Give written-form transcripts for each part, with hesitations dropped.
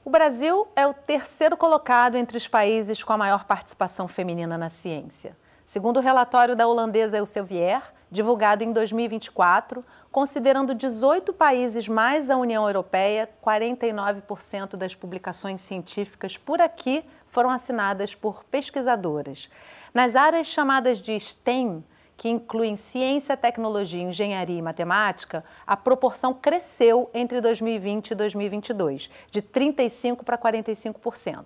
O Brasil é o terceiro colocado entre os países com a maior participação feminina na ciência. Segundo o relatório da holandesa Elsevier, divulgado em 2024, considerando 18 países mais a União Europeia, 49% das publicações científicas por aqui foram assinadas por pesquisadoras. Nas áreas chamadas de STEM, que incluem ciência, tecnologia, engenharia e matemática, a proporção cresceu entre 2020 e 2022, de 35% para 45%.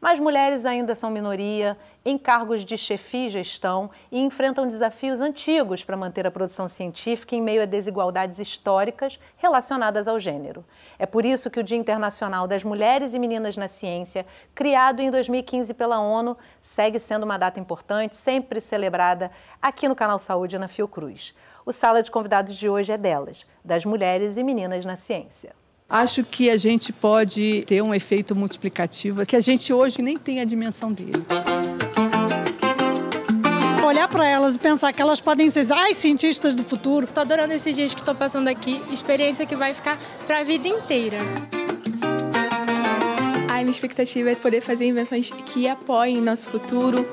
Mas mulheres ainda são minoria em cargos de chefia e gestão e enfrentam desafios antigos para manter a produção científica em meio a desigualdades históricas relacionadas ao gênero. É por isso que o Dia Internacional das Mulheres e Meninas na Ciência, criado em 2015 pela ONU, segue sendo uma data importante, sempre celebrada aqui no Canal Saúde e na Fiocruz. O Sala de Convidados de hoje é delas, das mulheres e meninas na ciência. Acho que a gente pode ter um efeito multiplicativo que a gente hoje nem tem a dimensão dele. Olhar para elas e pensar que elas podem ser cientistas do futuro. Estou adorando esses dias que estou passando aqui, experiência que vai ficar para a vida inteira. A minha expectativa é poder fazer invenções que apoiem nosso futuro.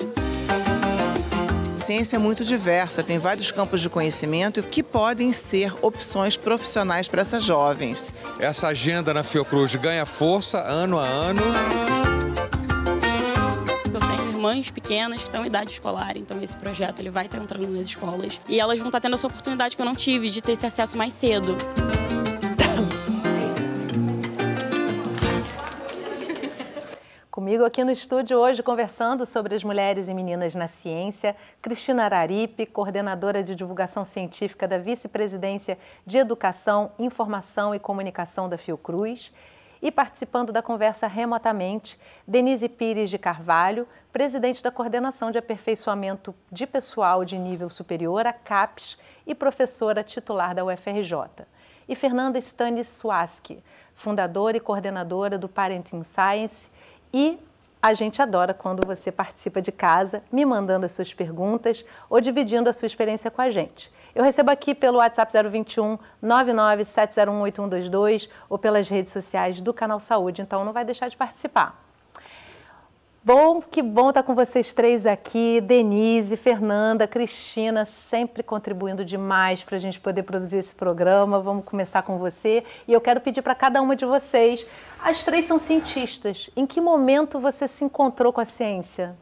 A ciência é muito diversa, tem vários campos de conhecimento que podem ser opções profissionais para essas jovens. Essa agenda na Fiocruz ganha força ano a ano. Eu tenho irmãs pequenas que estão em idade escolar, então esse projeto ele vai estar entrando nas escolas e elas vão estar tendo essa oportunidade que eu não tive de ter esse acesso mais cedo. Comigo aqui no estúdio hoje, conversando sobre as mulheres e meninas na ciência, Cristina Araripe, coordenadora de divulgação científica da Vice-Presidência de Educação, Informação e Comunicação da Fiocruz. E participando da conversa remotamente, Denise Pires de Carvalho, presidente da Coordenação de Aperfeiçoamento de Pessoal de Nível Superior, a CAPES, e professora titular da UFRJ. E Fernanda Stanisłaski, fundadora e coordenadora do Parenting Science. E a gente adora quando você participa de casa, me mandando as suas perguntas ou dividindo a sua experiência com a gente. Eu recebo aqui pelo WhatsApp 021 99701 8122 ou pelas redes sociais do Canal Saúde, então não vai deixar de participar. Que bom estar com vocês três aqui, Denise, Fernanda, Cristina, sempre contribuindo demais para a gente poder produzir esse programa. Vamos começar com você e eu quero pedir para cada uma de vocês, as três são cientistas, em que momento você se encontrou com a ciência?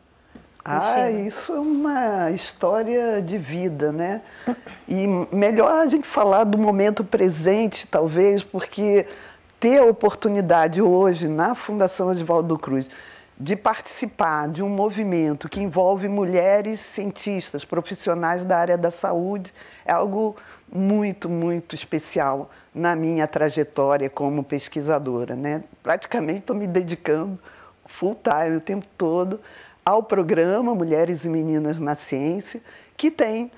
Isso é uma história de vida, né? E melhor a gente falar do momento presente, talvez, porque ter a oportunidade hoje na Fundação Oswaldo Cruz de participar de um movimento que envolve mulheres cientistas, profissionais da área da saúde, é algo muito, muito especial na minha trajetória como pesquisadora, né? Praticamente estou me dedicando full time, o tempo todo, ao programa Mulheres e Meninas na Ciência, que tem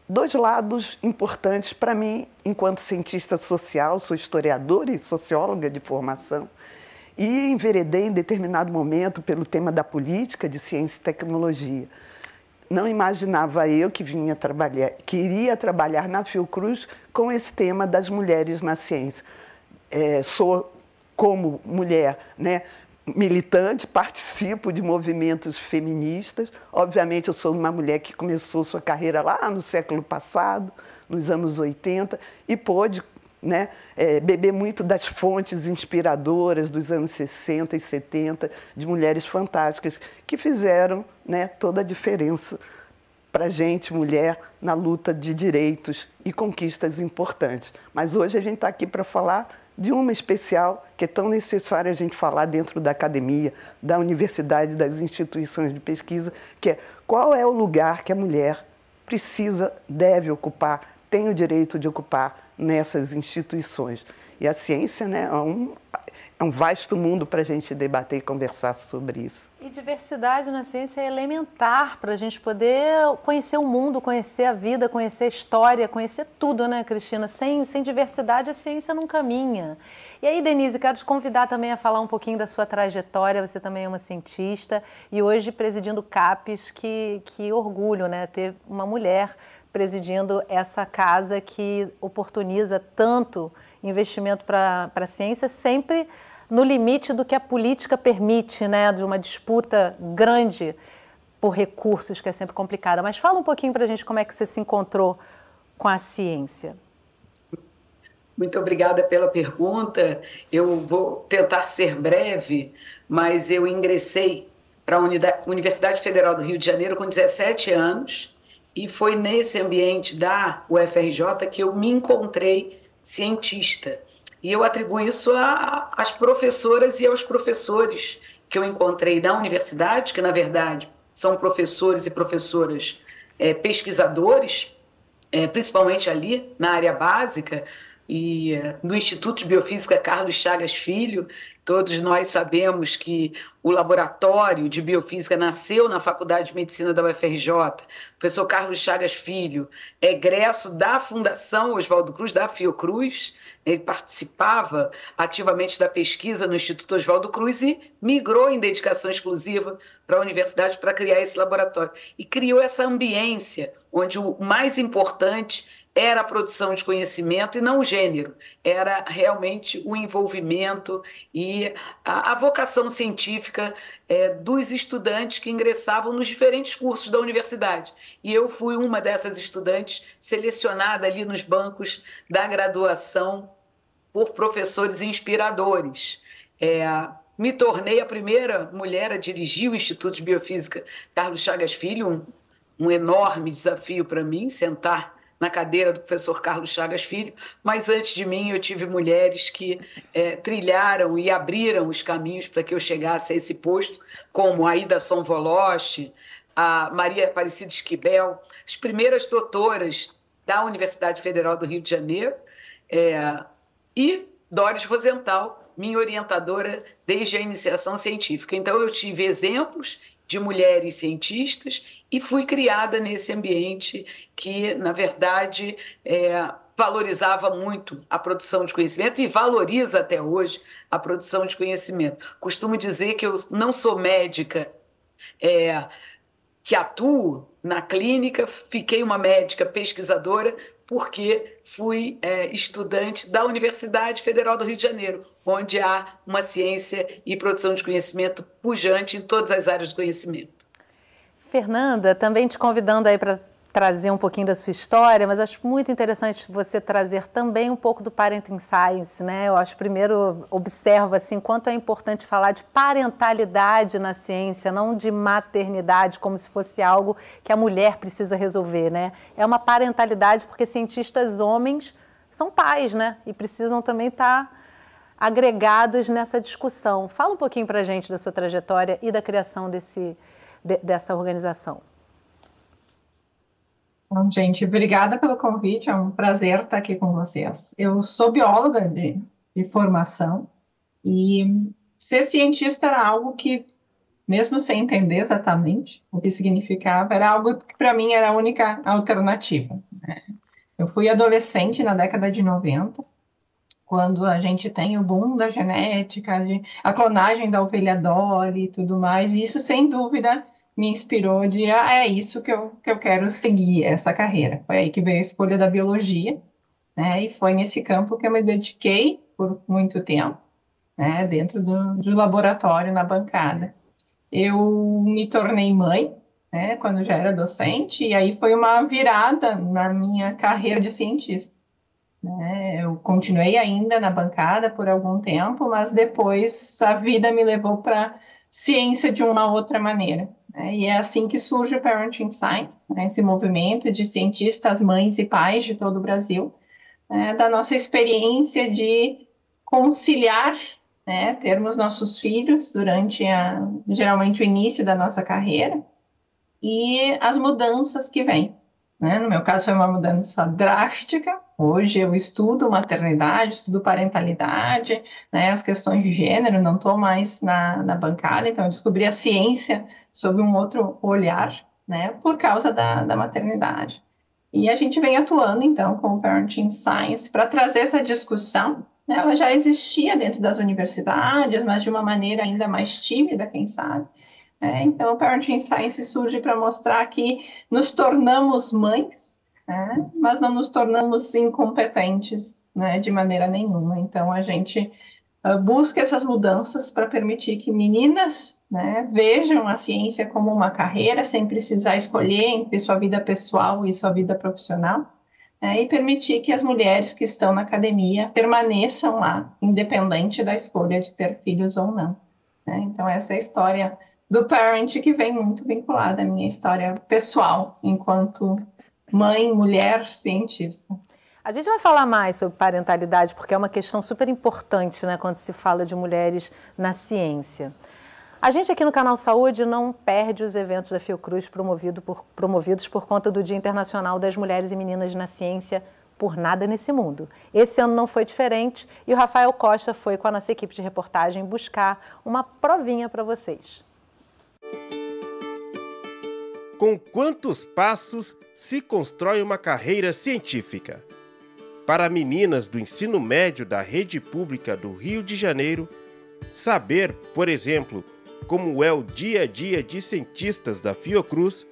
dois lados importantes para mim, enquanto cientista social, sou historiadora e socióloga de formação, e enveredei em determinado momento pelo tema da política de ciência e tecnologia. Não imaginava eu que queria trabalhar na Fiocruz com esse tema das mulheres na ciência. Sou, como mulher, né, militante, participo de movimentos feministas. Obviamente, eu sou uma mulher que começou sua carreira lá no século passado, nos anos 80, e pôde, né, beber muito das fontes inspiradoras dos anos 60 e 70, de mulheres fantásticas, que fizeram, né, toda a diferença para a gente, mulher, na luta de direitos e conquistas importantes. Mas hoje a gente está aqui para falar de uma especial que é tão necessária a gente falar dentro da academia, da universidade, das instituições de pesquisa, que é qual é o lugar que a mulher precisa, deve ocupar, tem o direito de ocupar nessas instituições. E a ciência, né, é um vasto mundo para a gente debater e conversar sobre isso. E diversidade na ciência é elementar para a gente poder conhecer o mundo, conhecer a vida, conhecer a história, conhecer tudo, né, Cristina? Sem diversidade a ciência não caminha. E aí, Denise, quero te convidar também a falar um pouquinho da sua trajetória. Você também é uma cientista e hoje presidindo o CAPES, que orgulho, né, ter uma mulher presidindo essa casa que oportuniza tanto investimento para a ciência, sempre no limite do que a política permite, né, de uma disputa grande por recursos, que é sempre complicada. Mas fala um pouquinho para a gente como é que você se encontrou com a ciência. Muito obrigada pela pergunta. Eu vou tentar ser breve, mas eu ingressei para a Universidade Federal do Rio de Janeiro com 17 anos e foi nesse ambiente da UFRJ que eu me encontrei cientista. E eu atribuo isso às professoras e aos professores que eu encontrei na universidade, que na verdade são professores e professoras pesquisadores, principalmente ali na área básica, e no Instituto de Biofísica Carlos Chagas Filho. Todos nós sabemos que o laboratório de biofísica nasceu na Faculdade de Medicina da UFRJ. O professor Carlos Chagas Filho é egresso da Fundação Oswaldo Cruz, da Fiocruz. Ele participava ativamente da pesquisa no Instituto Oswaldo Cruz e migrou em dedicação exclusiva para a universidade para criar esse laboratório. E criou essa ambiência onde o mais importante era a produção de conhecimento e não o gênero, era realmente o envolvimento e a vocação científica dos estudantes que ingressavam nos diferentes cursos da universidade. E eu fui uma dessas estudantes selecionada ali nos bancos da graduação por professores inspiradores. Me tornei a primeira mulher a dirigir o Instituto de Biofísica Carlos Chagas Filho, um enorme desafio para mim, sentar na cadeira do professor Carlos Chagas Filho, mas antes de mim eu tive mulheres que trilharam e abriram os caminhos para que eu chegasse a esse posto, como a Ida Sonvoloche, a Maria Aparecida Esquivel, as primeiras doutoras da Universidade Federal do Rio de Janeiro, e Doris Rosenthal, minha orientadora desde a iniciação científica. Então eu tive exemplos de mulheres cientistas e fui criada nesse ambiente que, na verdade, valorizava muito a produção de conhecimento e valoriza até hoje a produção de conhecimento. Costumo dizer que eu não sou médica que atuo na clínica, fiquei uma médica pesquisadora porque fui estudante da Universidade Federal do Rio de Janeiro, onde há uma ciência e produção de conhecimento pujante em todas as áreas do conhecimento. Fernanda, também te convidando aí para trazer um pouquinho da sua história, mas acho muito interessante você trazer também um pouco do Parenting Science, né? Eu acho, primeiro, observo assim, quanto é importante falar de parentalidade na ciência, não de maternidade, como se fosse algo que a mulher precisa resolver, né? É uma parentalidade porque cientistas homens são pais, né? E precisam também estar agregados nessa discussão. Fala um pouquinho para a gente da sua trajetória e da criação dessa organização. Bom, gente, obrigada pelo convite, é um prazer estar aqui com vocês. Eu sou bióloga de formação e ser cientista era algo que, mesmo sem entender exatamente o que significava, era algo que para mim era a única alternativa, né? Eu fui adolescente na década de 90, quando a gente tem o boom da genética, a clonagem da ovelha Dolly e tudo mais, e isso sem dúvida me inspirou de, é isso que eu quero seguir, essa carreira. Foi aí que veio a escolha da biologia, né, e foi nesse campo que eu me dediquei por muito tempo, né, dentro do laboratório, na bancada. Eu me tornei mãe, né, quando já era docente, e aí foi uma virada na minha carreira de cientista. Né? Eu continuei ainda na bancada por algum tempo, mas depois a vida me levou para ciência de uma outra maneira. E é assim que surge o Parenting Science, né? Esse movimento de cientistas, mães e pais de todo o Brasil, né? Da nossa experiência de conciliar, né? Termos nossos filhos durante geralmente o início da nossa carreira e as mudanças que vêm. Né? No meu caso foi uma mudança drástica. Hoje eu estudo maternidade, estudo parentalidade, né? As questões de gênero, não estou mais na bancada, então eu descobri a ciência sob um outro olhar, né? Por causa da maternidade. E a gente vem atuando então com o Parenting Science para trazer essa discussão, né? Ela já existia dentro das universidades, mas de uma maneira ainda mais tímida, quem sabe. Então, o Parenting Science surge para mostrar que nos tornamos mães, né, mas não nos tornamos incompetentes, né, de maneira nenhuma. Então, a gente busca essas mudanças para permitir que meninas, né, vejam a ciência como uma carreira, sem precisar escolher entre sua vida pessoal e sua vida profissional, né, e permitir que as mulheres que estão na academia permaneçam lá, independente da escolha de ter filhos ou não. Né? Então, essa é a história do Parent, que vem muito vinculada à minha história pessoal, enquanto mãe, mulher, cientista. A gente vai falar mais sobre parentalidade, porque é uma questão super importante, né, quando se fala de mulheres na ciência. A gente aqui no Canal Saúde não perde os eventos da Fiocruz promovidos por conta do Dia Internacional das Mulheres e Meninas na Ciência, por nada nesse mundo. Esse ano não foi diferente e o Rafael Costa foi com a nossa equipe de reportagem buscar uma provinha para vocês. Com quantos passos se constrói uma carreira científica? Para meninas do ensino médio da rede pública do Rio de Janeiro, saber, por exemplo, como é o dia a dia de cientistas da Fiocruz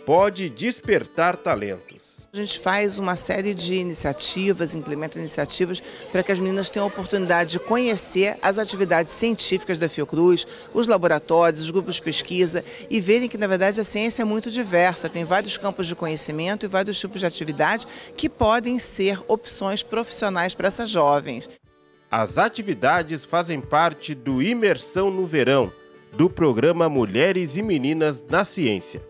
pode despertar talentos. A gente faz uma série de iniciativas, implementa iniciativas para que as meninas tenham a oportunidade de conhecer as atividades científicas da Fiocruz, os laboratórios, os grupos de pesquisa e verem que, na verdade, a ciência é muito diversa, tem vários campos de conhecimento e vários tipos de atividades que podem ser opções profissionais para essas jovens. As atividades fazem parte do Imersão no Verão, do programa Mulheres e Meninas na Ciência.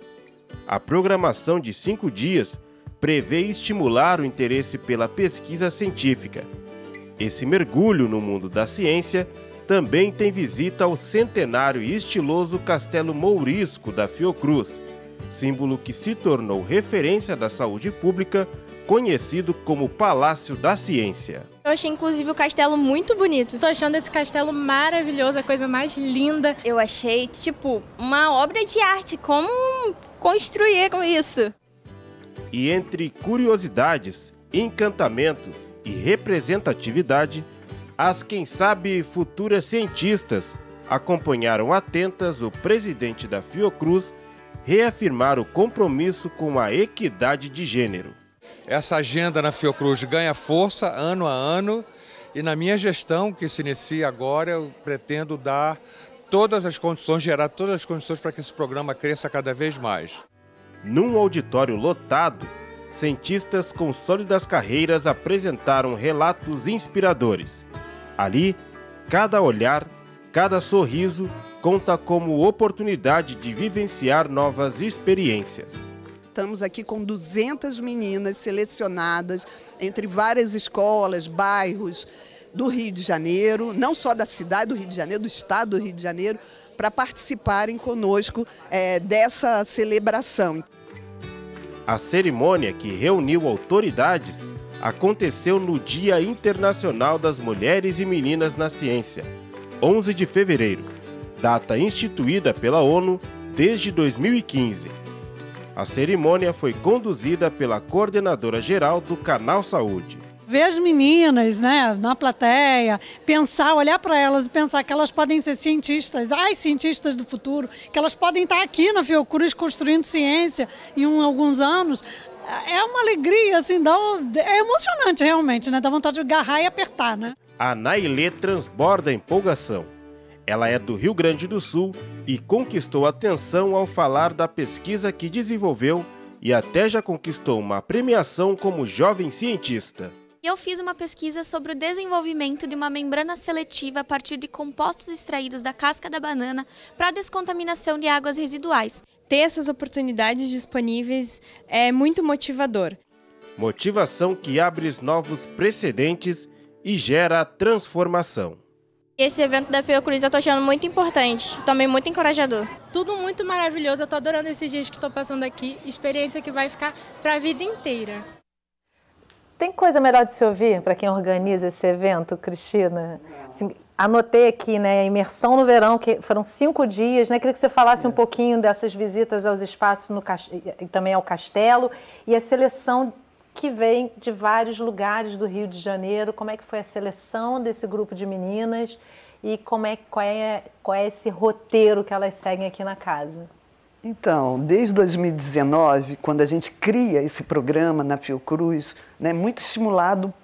A programação de 5 dias prevê estimular o interesse pela pesquisa científica. Esse mergulho no mundo da ciência também tem visita ao centenário e estiloso Castelo Mourisco da Fiocruz, símbolo que se tornou referência da saúde pública, conhecido como Palácio da Ciência. Eu achei, inclusive, o castelo muito bonito. Tô achando esse castelo maravilhoso, a coisa mais linda. Eu achei, tipo, uma obra de arte. Como construir com isso? E entre curiosidades, encantamentos e representatividade, as, quem sabe, futuras cientistas acompanharam atentas o presidente da Fiocruz reafirmar o compromisso com a equidade de gênero. Essa agenda na Fiocruz ganha força ano a ano e na minha gestão, que se inicia agora, eu pretendo dar todas as condições, gerar todas as condições para que esse programa cresça cada vez mais. Num auditório lotado, cientistas com sólidas carreiras apresentaram relatos inspiradores. Ali, cada olhar, cada sorriso conta como oportunidade de vivenciar novas experiências. Estamos aqui com 200 meninas selecionadas entre várias escolas, bairros do Rio de Janeiro, não só da cidade do Rio de Janeiro, do estado do Rio de Janeiro, para participarem conosco dessa celebração. A cerimônia, que reuniu autoridades, aconteceu no Dia Internacional das Mulheres e Meninas na Ciência, 11 de fevereiro, data instituída pela ONU desde 2015. A cerimônia foi conduzida pela coordenadora-geral do Canal Saúde. Ver as meninas, né, na plateia, pensar, olhar para elas e pensar que elas podem ser cientistas, cientistas do futuro, que elas podem estar aqui na Fiocruz construindo ciência em alguns anos, é uma alegria, assim, é emocionante realmente, né, dá vontade de agarrar e apertar, né? A Nailê transborda a empolgação. Ela é do Rio Grande do Sul e conquistou atenção ao falar da pesquisa que desenvolveu e até já conquistou uma premiação como jovem cientista. Eu fiz uma pesquisa sobre o desenvolvimento de uma membrana seletiva a partir de compostos extraídos da casca da banana para a descontaminação de águas residuais. Ter essas oportunidades disponíveis é muito motivador. Motivação que abre novos precedentes e gera transformação. Esse evento da Fiocruz eu tô achando muito importante, também muito encorajador. Tudo muito maravilhoso, eu tô adorando esses dias que estou passando aqui, experiência que vai ficar para a vida inteira. Tem coisa melhor de se ouvir para quem organiza esse evento, Cristina? Assim, anotei aqui, né, a imersão no verão, que foram 5 dias, né? Queria que você falasse um pouquinho dessas visitas aos espaços e também ao castelo e a seleção que vem de vários lugares do Rio de Janeiro. Como é que foi a seleção desse grupo de meninas e qual é esse roteiro que elas seguem aqui na casa? Então, desde 2019, quando a gente cria esse programa na Fiocruz, né, muito estimulado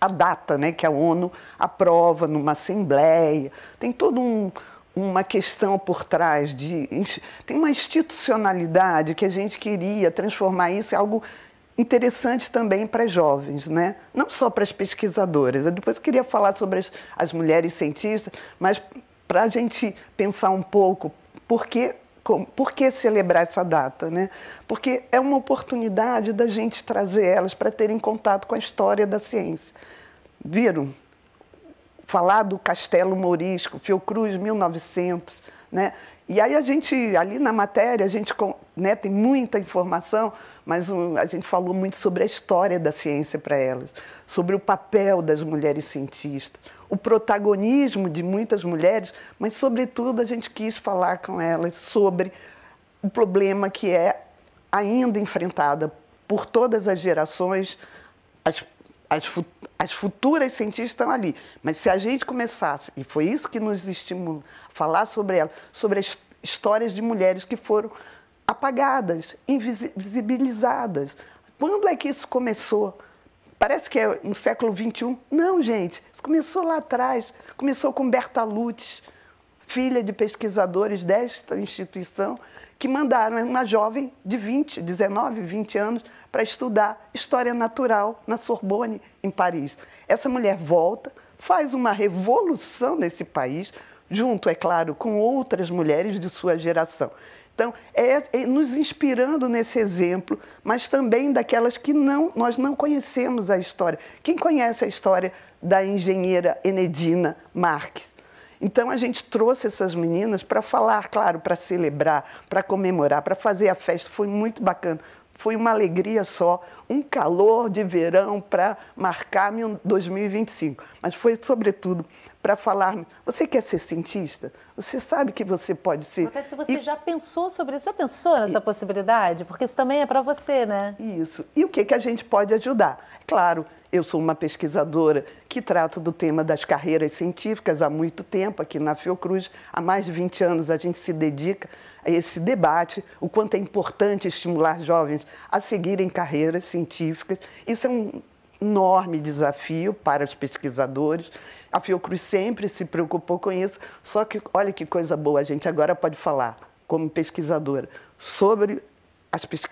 a data, né, que a ONU aprova numa assembleia. Tem toda uma questão por trás, tem uma institucionalidade que a gente queria transformar isso em algo interessante também para as jovens, né? Não só para as pesquisadoras. Eu depois queria falar sobre as mulheres cientistas, mas para a gente pensar um pouco por que celebrar essa data, né? Porque é uma oportunidade da gente trazer elas para terem contato com a história da ciência. Viram? Falar do Castelo Mourisco, Fiocruz, 1900, né? E aí a gente, ali na matéria, a gente, né, tem muita informação, mas a gente falou muito sobre a história da ciência para elas, sobre o papel das mulheres cientistas, o protagonismo de muitas mulheres, mas, sobretudo, a gente quis falar com elas sobre o problema que é ainda enfrentada por todas as gerações. As futuras cientistas estão ali, mas se a gente começasse, e foi isso que nos estimulou, a falar sobre elas, sobre as histórias de mulheres que foram apagadas, invisibilizadas. Quando é que isso começou? Parece que é no século XXI. Não, gente, isso começou lá atrás. Começou com Berta Lutz, filha de pesquisadores desta instituição, que mandaram uma jovem de 19, 20 anos para estudar História Natural na Sorbonne, em Paris. Essa mulher volta, faz uma revolução nesse país, junto, é claro, com outras mulheres de sua geração. Então, é nos inspirando nesse exemplo, mas também daquelas que nós não conhecemos a história. Quem conhece a história da engenheira Enedina Marques? Então, a gente trouxe essas meninas para falar, claro, para celebrar, para comemorar, para fazer a festa. Foi muito bacana. Foi uma alegria só, um calor de verão para marcar 2025. Mas foi, sobretudo, para falar, você quer ser cientista? Você sabe que você pode ser... Até se você já pensou sobre isso, já pensou nessa possibilidade? Porque isso também é para você, né? Isso. E o que a gente pode ajudar? Claro, eu sou uma pesquisadora que trata do tema das carreiras científicas há muito tempo, aqui na Fiocruz. Há mais de 20 anos a gente se dedica a esse debate, o quanto é importante estimular jovens a seguirem carreiras científicas. Isso é um enorme desafio para os pesquisadores. A Fiocruz sempre se preocupou com isso, só que, olha que coisa boa, a gente agora pode falar, como pesquisadora, sobre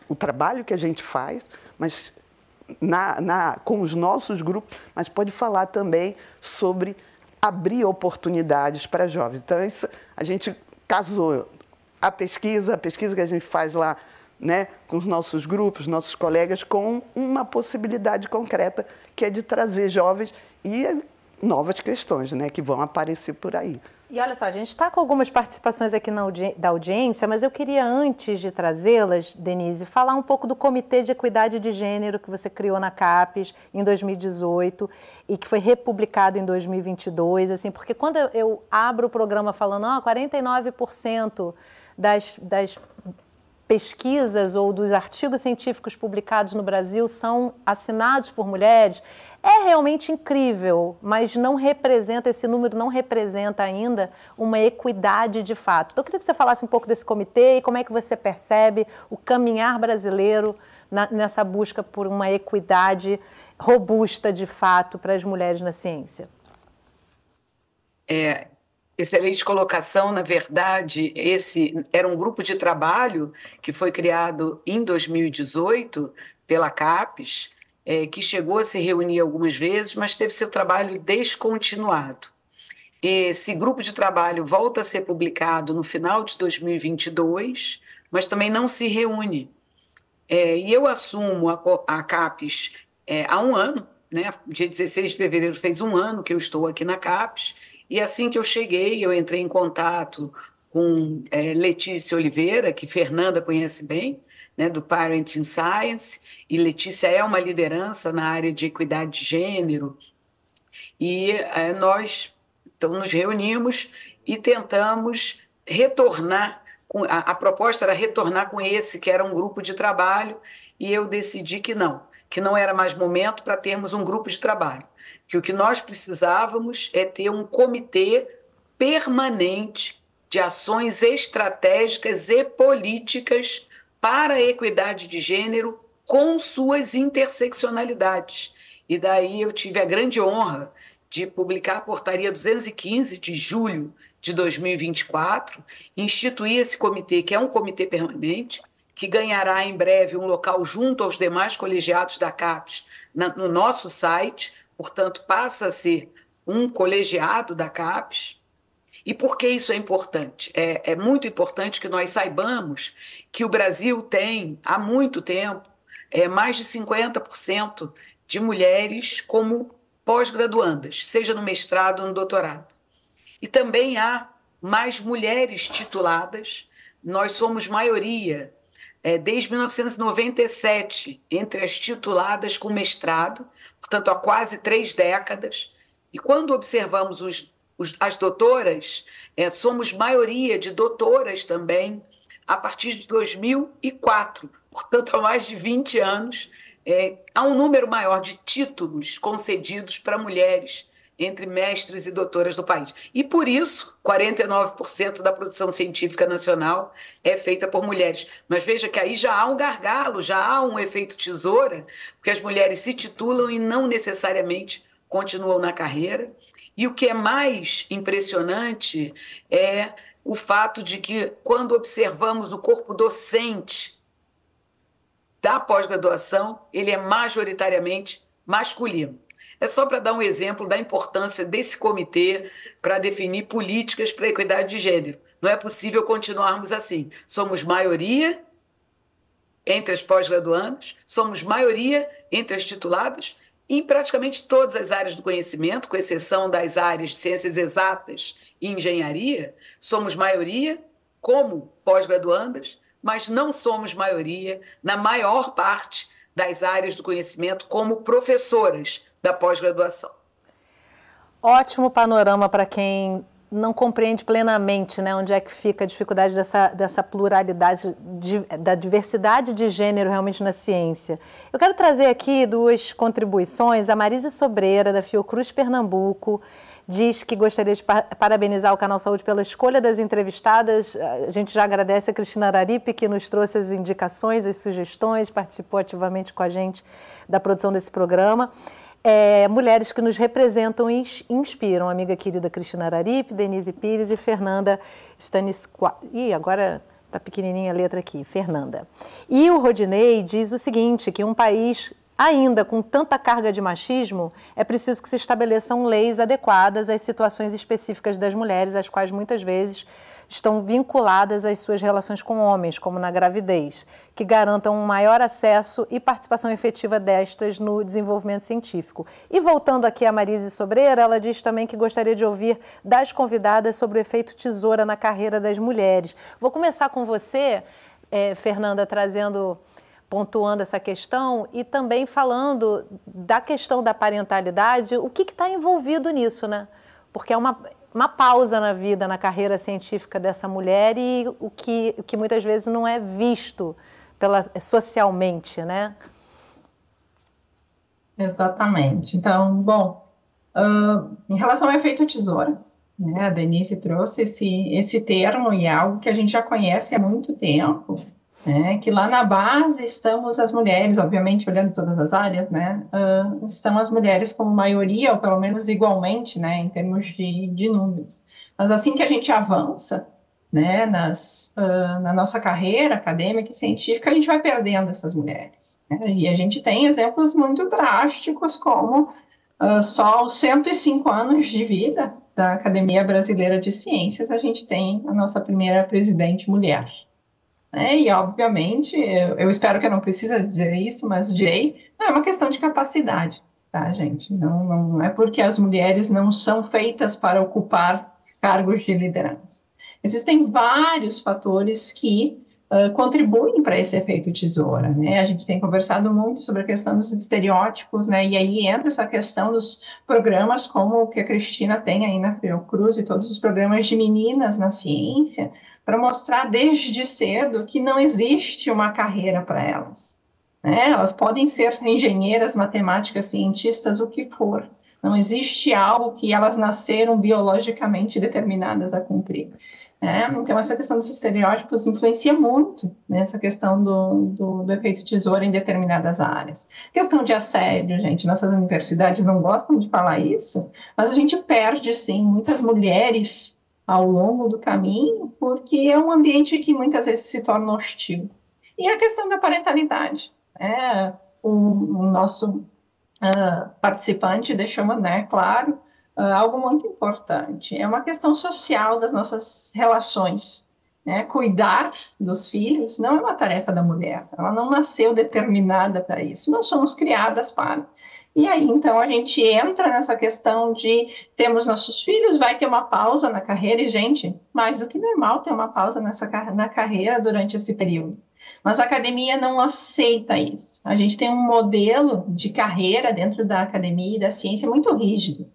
o trabalho que a gente faz, mas com os nossos grupos, mas pode falar também sobre abrir oportunidades para jovens. Então, isso, a gente casou a pesquisa que a gente faz lá, né, com os nossos grupos, nossos colegas, com uma possibilidade concreta, que é de trazer jovens e novas questões, né, que vão aparecer por aí. E olha só, a gente está com algumas participações aqui da audiência, mas eu queria, antes de trazê-las, Denise, falar um pouco do Comitê de Equidade de Gênero que você criou na CAPES em 2018 e que foi republicado em 2022, assim, porque quando eu abro o programa falando 49% das pesquisas ou dos artigos científicos publicados no Brasil são assinados por mulheres, é realmente incrível, mas esse número não representa ainda uma equidade de fato. Então, eu queria que você falasse um pouco desse comitê e como é que você percebe o caminhar brasileiro nessa busca por uma equidade robusta de fato para as mulheres na ciência. Excelente colocação. Na verdade, esse era um grupo de trabalho que foi criado em 2018 pela CAPES, que chegou a se reunir algumas vezes, mas teve seu trabalho descontinuado. Esse grupo de trabalho volta a ser publicado no final de 2022, mas também não se reúne. E eu assumo a CAPES há um ano, né? Dia 16 de fevereiro fez um ano que eu estou aqui na CAPES, e assim que eu cheguei, eu entrei em contato com Letícia Oliveira, que Fernanda conhece bem, né, do Parenting Science, e Letícia é uma liderança na área de equidade de gênero, e nós então, nos reunimos e tentamos retornar, a proposta era retornar com esse, que era um grupo de trabalho, e eu decidi que não era mais momento para termos um grupo de trabalho, que o que nós precisávamos é ter um comitê permanente de ações estratégicas e políticas para a equidade de gênero com suas interseccionalidades. e daí eu tive a grande honra de publicar a Portaria 215 de julho de 2024, instituir esse comitê, que é um comitê permanente, que ganhará em breve um local junto aos demais colegiados da CAPES no nosso site, portanto, passa a ser um colegiado da CAPES. E por que isso é importante? É muito importante que nós saibamos que o Brasil tem, há muito tempo, mais de 50% de mulheres como pós-graduandas, seja no mestrado ou no doutorado. E também há mais mulheres tituladas. Nós somos maioria, desde 1997, entre as tituladas com mestrado, portanto, há quase 3 décadas. E quando observamos as doutoras, somos maioria de doutoras também, a partir de 2004, portanto, há mais de 20 anos, há um número maior de títulos concedidos para mulheres entre mestres e doutoras do país. E por isso, 49% da produção científica nacional é feita por mulheres. Mas veja que aí já há um gargalo, já há um efeito tesoura, porque as mulheres se titulam e não necessariamente continuam na carreira. E o que é mais impressionante é o fato de que, quando observamos o corpo docente da pós-graduação, ele é majoritariamente masculino. É só para dar um exemplo da importância desse comitê para definir políticas para a equidade de gênero. Não é possível continuarmos assim. Somos maioria entre as pós-graduandas, somos maioria entre as tituladas, em praticamente todas as áreas do conhecimento, com exceção das áreas de ciências exatas e engenharia, somos maioria como pós-graduandas, mas não somos maioria na maior parte das áreas do conhecimento como professoras da pós-graduação. Ótimo panorama para quem não compreende plenamente, né, onde é que fica a dificuldade dessa pluralidade, da diversidade de gênero realmente na ciência. Eu quero trazer aqui 2 contribuições. A Marise Sobreira, da Fiocruz Pernambuco, diz que gostaria de parabenizar o Canal Saúde pela escolha das entrevistadas. A gente já agradece a Cristina Araripe, que nos trouxe as indicações, as sugestões, participou ativamente com a gente da produção desse programa. Mulheres que nos representam e inspiram, a amiga querida Cristina Araripe, Denise Pires e Fernanda Stanisquato. Ih, agora está pequenininha a letra aqui, Fernanda. E o Rodinei diz o seguinte, que um país ainda com tanta carga de machismo, é preciso que se estabeleçam leis adequadas às situações específicas das mulheres, as quais muitas vezes estão vinculadas às suas relações com homens, como na gravidez, que garantam um maior acesso e participação efetiva destas no desenvolvimento científico. E voltando aqui a Marise Sobreira, ela diz também que gostaria de ouvir das convidadas sobre o efeito tesoura na carreira das mulheres. Vou começar com você, Fernanda, pontuando essa questão e também falando da questão da parentalidade, o que está envolvido nisso, né? Porque é uma pausa na vida, na carreira científica dessa mulher e o que muitas vezes não é visto socialmente, né? Exatamente. Então, bom, em relação ao efeito tesoura, né, a Denise trouxe esse termo e é algo que a gente já conhece há muito tempo, né, que lá na base estamos as mulheres, obviamente, olhando todas as áreas, né, estão as mulheres como maioria, ou pelo menos igualmente, né, em termos de números. Mas assim que a gente avança, né, na nossa carreira acadêmica e científica, a gente vai perdendo essas mulheres. Né, e a gente tem exemplos muito drásticos, como só aos 105 anos de vida da Academia Brasileira de Ciências, a gente tem a nossa primeira presidente mulher. E, obviamente, eu espero que eu não precise dizer isso, mas direi, não é uma questão de capacidade, tá, gente? Não é porque as mulheres não são feitas para ocupar cargos de liderança. Existem vários fatores que contribuem para esse efeito tesoura, né? A gente tem conversado muito sobre a questão dos estereótipos, né? E aí entra essa questão dos programas como o que a Cristina tem aí na Fiocruz e todos os programas de meninas na ciência, para mostrar desde cedo que não existe uma carreira para elas. Né? Elas podem ser engenheiras, matemáticas, cientistas, o que for. Não existe algo que elas nasceram biologicamente determinadas a cumprir. Então, essa questão dos estereótipos influencia muito nessa questão do efeito tesoura em determinadas áreas. Questão de assédio, gente, nossas universidades não gostam de falar isso, mas a gente perde, sim, muitas mulheres ao longo do caminho, porque é um ambiente que muitas vezes se torna hostil. E a questão da parentalidade. O nosso participante deixou, claro, algo muito importante. É uma questão social das nossas relações. Cuidar dos filhos não é uma tarefa da mulher. Ela não nasceu determinada para isso. Nós somos criadas para. E aí, então, a gente entra nessa questão de temos nossos filhos, vai ter uma pausa na carreira. E, gente, mais do que normal ter uma pausa na carreira durante esse período. Mas a academia não aceita isso. A gente tem um modelo de carreira dentro da academia e da ciência muito rígido.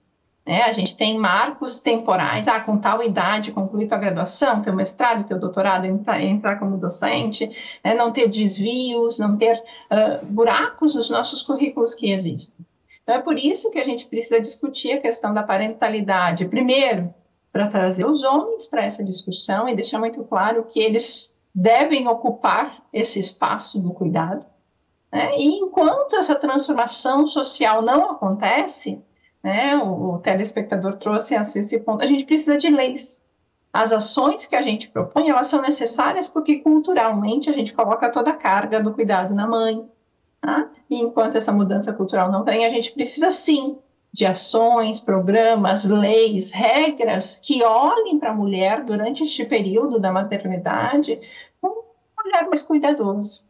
A gente tem marcos temporais, com tal idade, concluir tua graduação, teu mestrado, teu doutorado, entrar como docente, não ter desvios, não ter buracos nos nossos currículos que existem. Então, é por isso que a gente precisa discutir a questão da parentalidade, primeiro, para trazer os homens para essa discussão e deixar muito claro que eles devem ocupar esse espaço do cuidado. E enquanto essa transformação social não acontece, o telespectador trouxe esse ponto, a gente precisa de leis. As ações que a gente propõe, elas são necessárias porque culturalmente a gente coloca toda a carga do cuidado na mãe. E enquanto essa mudança cultural não vem, a gente precisa sim de ações, programas, leis, regras que olhem para a mulher durante este período da maternidade com um olhar mais cuidadoso.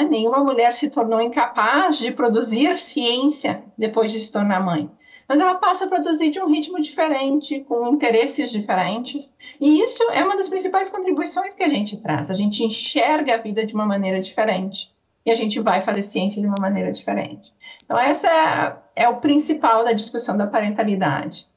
Nenhuma mulher se tornou incapaz de produzir ciência depois de se tornar mãe. Mas ela passa a produzir de um ritmo diferente, com interesses diferentes. E isso é uma das principais contribuições que a gente traz. A gente enxerga a vida de uma maneira diferente. E a gente vai fazer ciência de uma maneira diferente. Então, essa é o principal da discussão da parentalidade.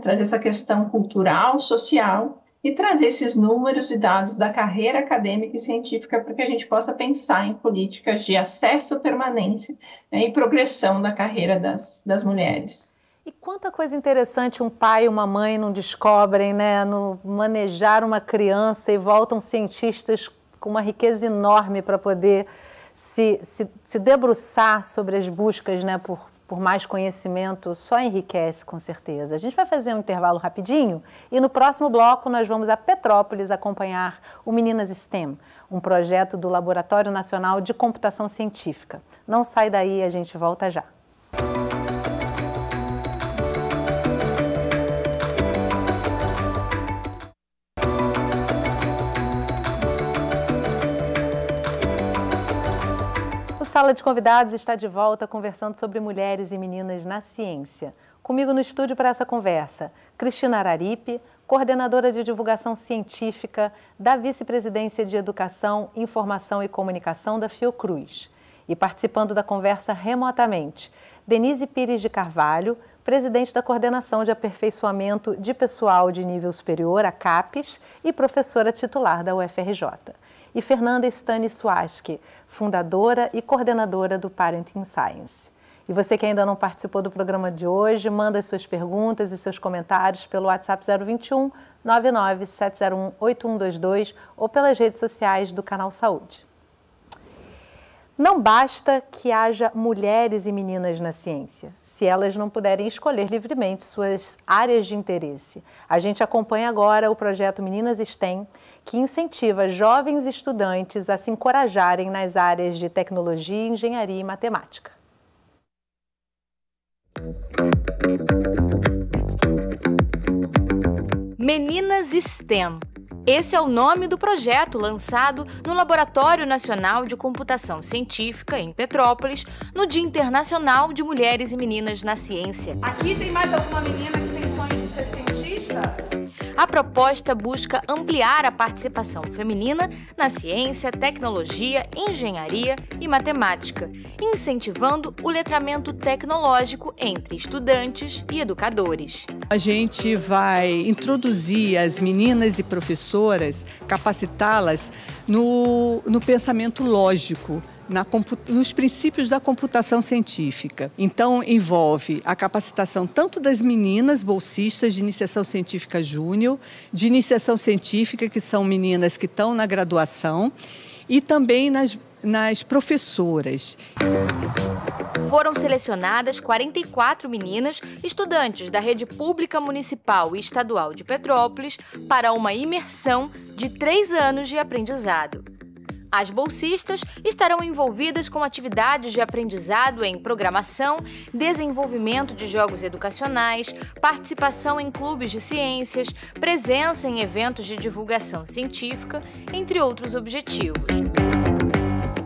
Trazer essa questão cultural, social, e trazer esses números e dados da carreira acadêmica e científica para que a gente possa pensar em políticas de acesso, permanência e progressão da carreira das mulheres. E quanta coisa interessante um pai e uma mãe não descobrem, no manejar uma criança, e voltam cientistas com uma riqueza enorme para poder se debruçar sobre as buscas, por mais conhecimento. Só enriquece, com certeza. A gente vai fazer um intervalo rapidinho e no próximo bloco nós vamos a Petrópolis acompanhar o Meninas STEM, um projeto do Laboratório Nacional de Computação Científica. Não sai daí, a gente volta já. Sala de Convidados está de volta conversando sobre mulheres e meninas na ciência. Comigo no estúdio para essa conversa, Cristina Araripe, coordenadora de divulgação científica da Vice-Presidência de Educação, Informação e Comunicação da Fiocruz. E participando da conversa remotamente, Denise Pires de Carvalho, presidente da Coordenação de Aperfeiçoamento de Pessoal de Nível Superior, a CAPES, e professora titular da UFRJ. E Fernanda Stani Suaski, fundadora e coordenadora do Parenting Science. E você que ainda não participou do programa de hoje, manda as suas perguntas e seus comentários pelo WhatsApp 021 99 701 8122 ou pelas redes sociais do Canal Saúde. Não basta que haja mulheres e meninas na ciência, se elas não puderem escolher livremente suas áreas de interesse. A gente acompanha agora o projeto Meninas STEM, que incentiva jovens estudantes a se encorajarem nas áreas de tecnologia, engenharia e matemática. Meninas STEM. Esse é o nome do projeto lançado no Laboratório Nacional de Computação Científica, em Petrópolis, no Dia Internacional de Mulheres e Meninas na Ciência. Aqui tem mais alguma menina que tem sonho de ser cientista? A proposta busca ampliar a participação feminina na ciência, tecnologia, engenharia e matemática, incentivando o letramento tecnológico entre estudantes e educadores. A gente vai introduzir as meninas e professoras, capacitá-las no pensamento lógico, nos princípios da computação científica. Então, envolve a capacitação tanto das meninas bolsistas de iniciação científica júnior, de iniciação científica, que são meninas que estão na graduação, e também nas professoras. Foram selecionadas 44 meninas, estudantes da rede pública municipal e estadual de Petrópolis, para uma imersão de 3 anos de aprendizado. As bolsistas estarão envolvidas com atividades de aprendizado em programação, desenvolvimento de jogos educacionais, participação em clubes de ciências, presença em eventos de divulgação científica, entre outros objetivos.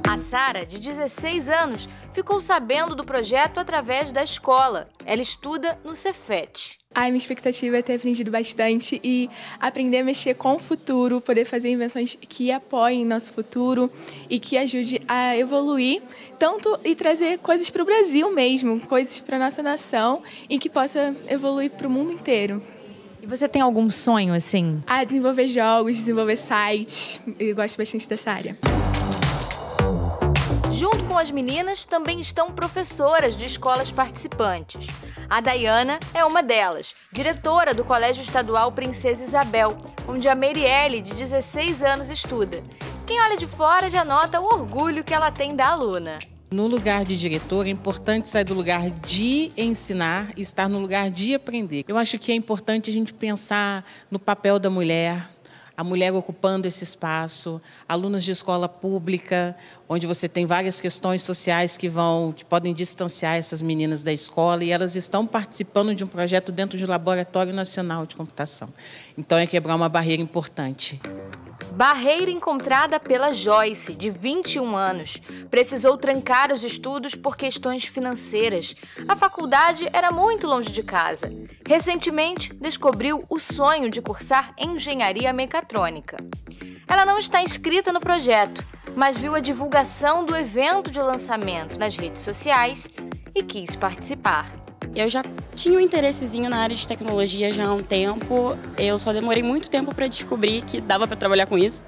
A Sara, de 16 anos, ficou sabendo do projeto através da escola. Ela estuda no Cefet. A minha expectativa é ter aprendido bastante e aprender a mexer com o futuro, poder fazer invenções que apoiem nosso futuro e que ajude a evoluir, tanto e trazer coisas para o Brasil mesmo, coisas para a nossa nação e que possa evoluir para o mundo inteiro. E você tem algum sonho assim? Desenvolver jogos, desenvolver sites. Eu gosto bastante dessa área. Junto com as meninas, também estão professoras de escolas participantes. A Dayana é uma delas, diretora do Colégio Estadual Princesa Isabel, onde a Merielle, de 16 anos, estuda. Quem olha de fora já nota o orgulho que ela tem da aluna. No lugar de diretor, é importante sair do lugar de ensinar e estar no lugar de aprender. Eu acho que é importante a gente pensar no papel da mulher, a mulher ocupando esse espaço, alunos de escola pública, onde você tem várias questões sociais que podem distanciar essas meninas da escola, e elas estão participando de um projeto dentro do Laboratório Nacional de Computação. Então, é quebrar uma barreira importante. Barreira encontrada pela Joyce, de 21 anos. Precisou trancar os estudos por questões financeiras. A faculdade era muito longe de casa. Recentemente, descobriu o sonho de cursar engenharia mecatrônica. Ela não está inscrita no projeto, mas viu a divulgação do evento de lançamento nas redes sociais e quis participar. Eu já tinha um interessezinho na área de tecnologia já há um tempo, eu só demorei muito tempo para descobrir que dava para trabalhar com isso.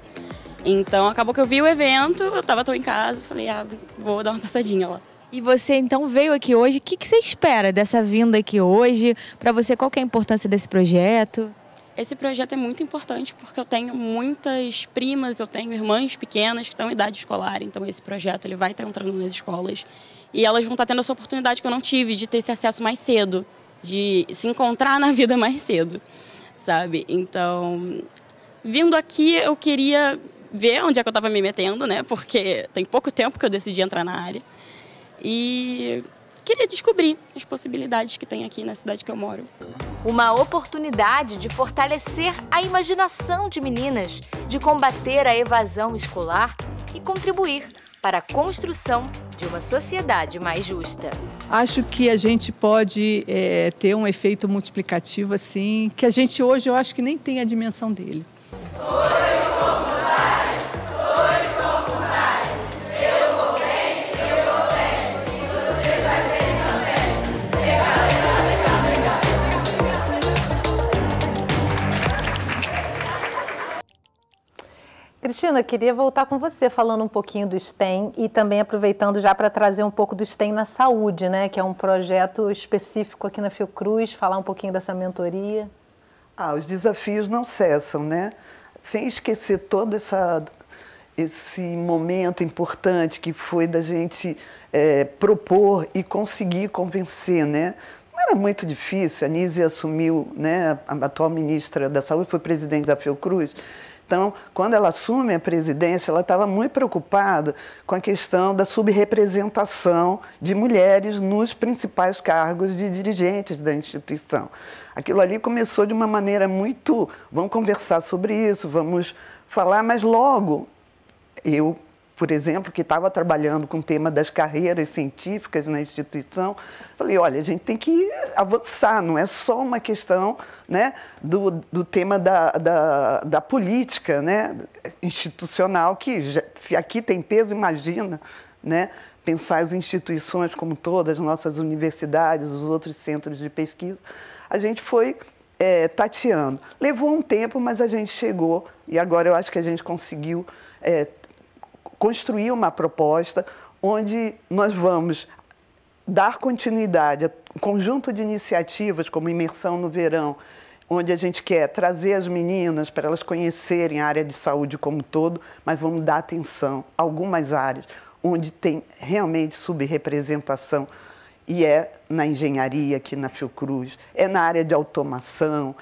Então, acabou que eu vi o evento, eu estava em casa, falei, vou dar uma passadinha lá. E você, então, veio aqui hoje. O que você espera dessa vinda aqui hoje? Para você, qual que é a importância desse projeto? Esse projeto é muito importante porque eu tenho muitas primas, eu tenho irmãs pequenas que estão em idade escolar, então esse projeto ele vai estar entrando nas escolas e elas vão estar tendo essa oportunidade que eu não tive de ter esse acesso mais cedo, de se encontrar na vida mais cedo, sabe? Então, vindo aqui eu queria ver onde é que eu estava me metendo, né? Porque tem pouco tempo que eu decidi entrar na área e queria descobrir as possibilidades que tem aqui na cidade que eu moro. Uma oportunidade de fortalecer a imaginação de meninas, de combater a evasão escolar e contribuir para a construção de uma sociedade mais justa. Acho que a gente pode ter um efeito multiplicativo assim, que a gente hoje eu acho que nem tem a dimensão dele. Cristina, queria voltar com você falando um pouquinho do STEM e também aproveitando já para trazer um pouco do STEM na saúde, né? Que é um projeto específico aqui na Fiocruz, falar um pouquinho dessa mentoria. Os desafios não cessam, né? Sem esquecer todo esse momento importante que foi da gente propor e conseguir convencer, né? Não era muito difícil, a Anísia assumiu, né? A atual ministra da Saúde foi presidente da Fiocruz. Então, quando ela assume a presidência, ela estava muito preocupada com a questão da subrepresentação de mulheres nos principais cargos de dirigentes da instituição. Aquilo ali começou de uma maneira muito... Vamos conversar sobre isso, vamos falar, mas logo eu, por exemplo, que estava trabalhando com o tema das carreiras científicas na instituição, falei, olha, a gente tem que avançar, não é só uma questão, né, do tema da política, né, institucional, que se aqui tem peso, imagina, né, pensar as instituições como todas, as nossas universidades, os outros centros de pesquisa. A gente foi tateando. Levou um tempo, mas a gente chegou, e agora eu acho que a gente conseguiu construir uma proposta onde nós vamos dar continuidade a um conjunto de iniciativas, como Imersão no Verão, onde a gente quer trazer as meninas para elas conhecerem a área de saúde como um todo, mas vamos dar atenção a algumas áreas onde tem realmente subrepresentação, e é na engenharia aqui na Fiocruz, é na área de automação.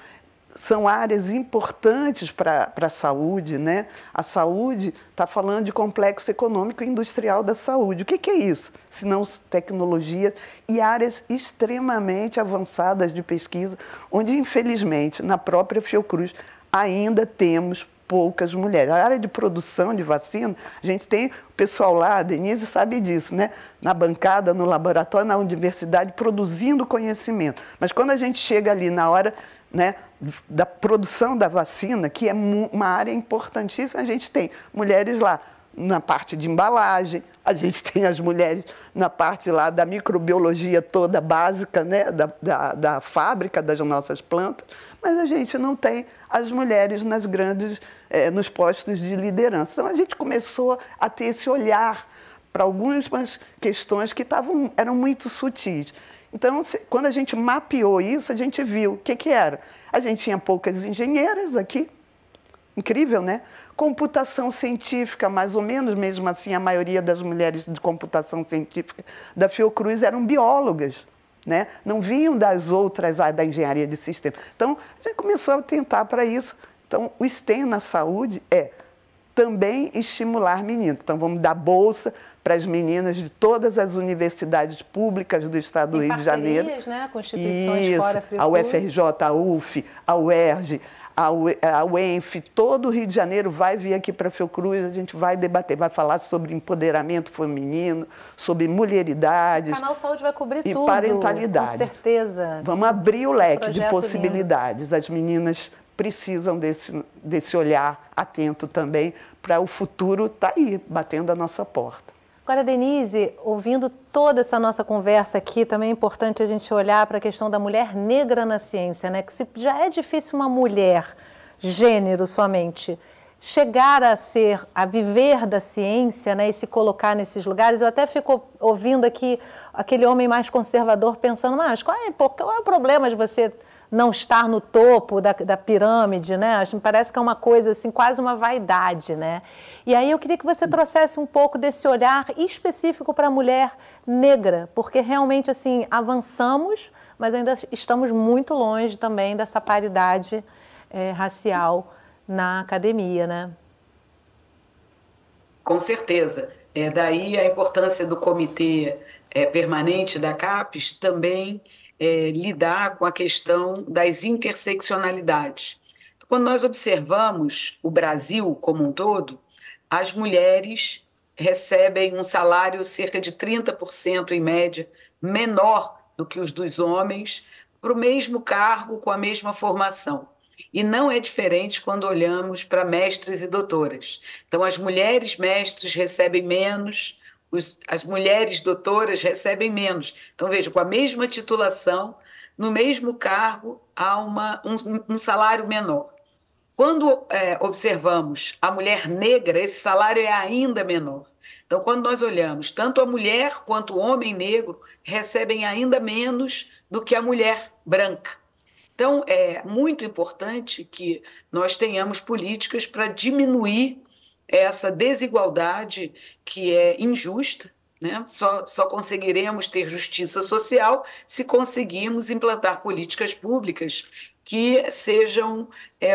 São áreas importantes para a saúde, né? A saúde está falando de complexo econômico e industrial da saúde. O que é isso? Se não tecnologia e áreas extremamente avançadas de pesquisa, onde, infelizmente, na própria Fiocruz, ainda temos poucas mulheres. A área de produção de vacina, a gente tem o pessoal lá, a Denise sabe disso, né? Na bancada, no laboratório, na universidade, produzindo conhecimento. Mas quando a gente chega ali na hora, né, da produção da vacina, que é uma área importantíssima, a gente tem mulheres lá na parte de embalagem, a gente tem as mulheres na parte lá da microbiologia toda básica, né, da fábrica das nossas plantas, mas a gente não tem as mulheres nas grandes, nos postos de liderança. Então, a gente começou a ter esse olhar para algumas questões que eram muito sutis. Então, quando a gente mapeou isso, a gente viu o que era. A gente tinha poucas engenheiras aqui, incrível, né? Computação científica, mais ou menos, mesmo assim, a maioria das mulheres de computação científica da Fiocruz eram biólogas, né? Não vinham das outras áreas da engenharia de sistema. Então, a gente começou a tentar para isso. Então, o STEM na saúde é também estimular meninas. Então, vamos dar bolsa para as meninas de todas as universidades públicas do estado do Rio de Janeiro. Né? Com instituições fora Fiocruz. A UFRJ, a UF, a UERJ, a UENF, todo o Rio de Janeiro vai vir aqui para a Fiocruz, a gente vai debater, vai falar sobre empoderamento feminino, sobre mulheridades. O Canal Saúde vai cobrir e tudo, parentalidade. com certeza. Vamos abrir o leque de possibilidades. Lindo. As meninas precisam desse olhar atento também para o futuro estar aí, batendo a nossa porta. Agora, Denise, ouvindo toda essa nossa conversa aqui, também é importante a gente olhar para a questão da mulher negra na ciência, né? Que se já é difícil uma mulher, gênero somente, chegar a viver da ciência, né? E se colocar nesses lugares. Eu até fico ouvindo aqui aquele homem mais conservador pensando, mas qual é o problema de você não estar no topo da pirâmide, né? Me parece que é uma coisa assim, quase uma vaidade, né? E aí eu queria que você trouxesse um pouco desse olhar específico para a mulher negra, porque realmente assim avançamos, mas ainda estamos muito longe também dessa paridade racial na academia, né? Com certeza. Daí a importância do comitê permanente da CAPES também lidar com a questão das interseccionalidades. Quando nós observamos o Brasil como um todo, as mulheres recebem um salário cerca de 30% em média menor do que os dos homens para o mesmo cargo com a mesma formação. E não é diferente quando olhamos para mestres e doutoras. Então, as mulheres mestres recebem menos, as mulheres doutoras recebem menos. Então, veja, com a mesma titulação, no mesmo cargo, há um salário menor. Quando observamos a mulher negra, esse salário é ainda menor. Então, quando nós olhamos, tanto a mulher quanto o homem negro recebem ainda menos do que a mulher branca. Então, é muito importante que nós tenhamos políticas para diminuir essa desigualdade que é injusta, né? Só conseguiremos ter justiça social se conseguirmos implantar políticas públicas que sejam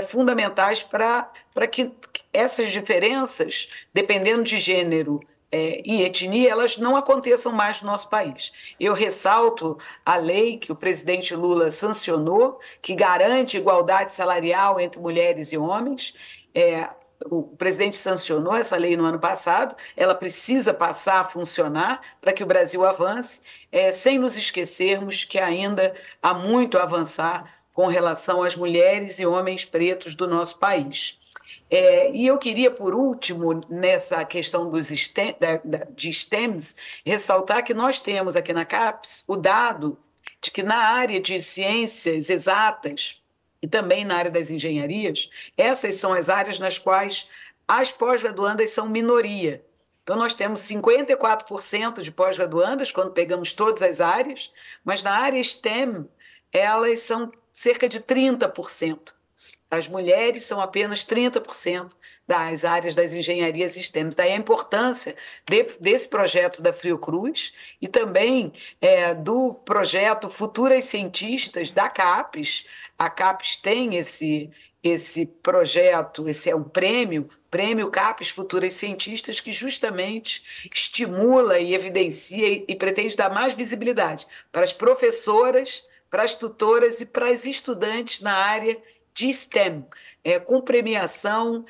fundamentais para que essas diferenças, dependendo de gênero e etnia, elas não aconteçam mais no nosso país. Eu ressalto a lei que o presidente Lula sancionou, que garante igualdade salarial entre mulheres e homens. O presidente sancionou essa lei no ano passado, ela precisa passar a funcionar para que o Brasil avance, sem nos esquecermos que ainda há muito a avançar com relação às mulheres e homens pretos do nosso país. E eu queria, por último, nessa questão de STEMs, ressaltar que nós temos aqui na CAPES o dado de que na área de ciências exatas e também na área das engenharias, essas são as áreas nas quais as pós-graduandas são minoria. Então, nós temos 54% de pós-graduandas, quando pegamos todas as áreas, mas na área STEM, elas são cerca de 30%. As mulheres são apenas 30% das áreas das engenharias STEM. Daí a importância desse projeto da Fiocruz e também do projeto Futuras Cientistas da CAPES. A CAPES tem esse projeto, esse é um Prêmio CAPES Futuras Cientistas, que justamente estimula e evidencia e pretende dar mais visibilidade para as professoras, para as tutoras e para as estudantes na área de STEM, com premiação,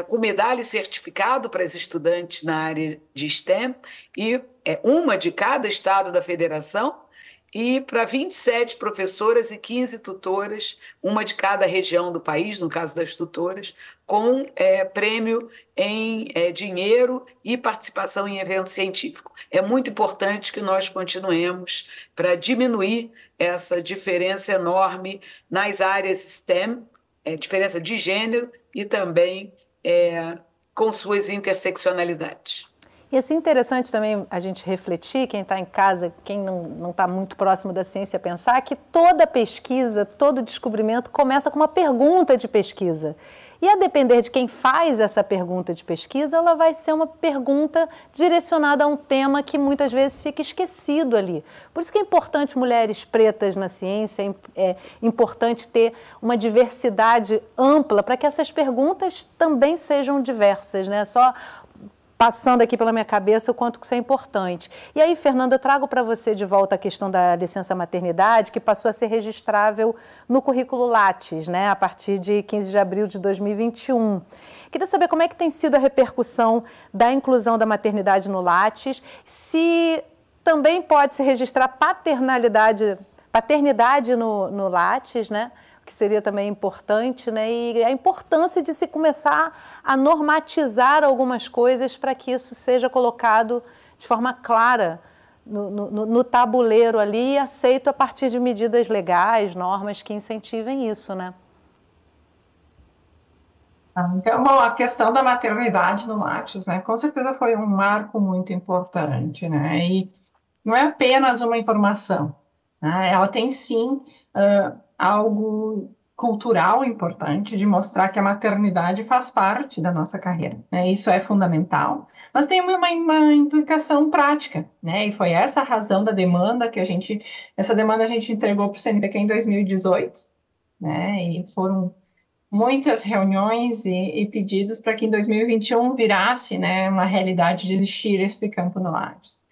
com medalha e certificado para as estudantes na área de STEM, e uma de cada estado da federação, e para 27 professoras e 15 tutoras, uma de cada região do país, no caso das tutoras, com prêmio em dinheiro e participação em evento científico. É muito importante que nós continuemos para diminuir essa diferença enorme nas áreas STEM, diferença de gênero e também com suas interseccionalidades. E assim, interessante também a gente refletir, quem está em casa, quem não está muito próximo da ciência, pensar que toda pesquisa, todo descobrimento começa com uma pergunta de pesquisa. E a depender de quem faz essa pergunta de pesquisa, ela vai ser uma pergunta direcionada a um tema que muitas vezes fica esquecido ali. Por isso que é importante mulheres pretas na ciência, é importante ter uma diversidade ampla para que essas perguntas também sejam diversas, né? Só passando aqui pela minha cabeça o quanto que isso é importante. E aí, Fernanda, eu trago para você de volta a questão da licença maternidade, que passou a ser registrável no currículo Lattes, né, a partir de 15 de abril de 2021. Queria saber como é que tem sido a repercussão da inclusão da maternidade no Lattes, se também pode se registrar paternidade no Lattes, né? Que seria também importante, né? E a importância de se começar a normatizar algumas coisas para que isso seja colocado de forma clara no tabuleiro ali e aceito a partir de medidas legais, normas que incentivem isso, né? Então, bom, a questão da maternidade no Lattes, né? Com certeza foi um marco muito importante, né? E não é apenas uma informação, né? Ela tem sim algo cultural importante de mostrar que a maternidade faz parte da nossa carreira, né? Isso é fundamental, mas tem uma implicação prática, né? E foi essa a razão da demanda que a gente entregou para o CNPq em 2018, né? E foram muitas reuniões e pedidos para que em 2021 virasse, né, uma realidade de existir esse campo no Lattes.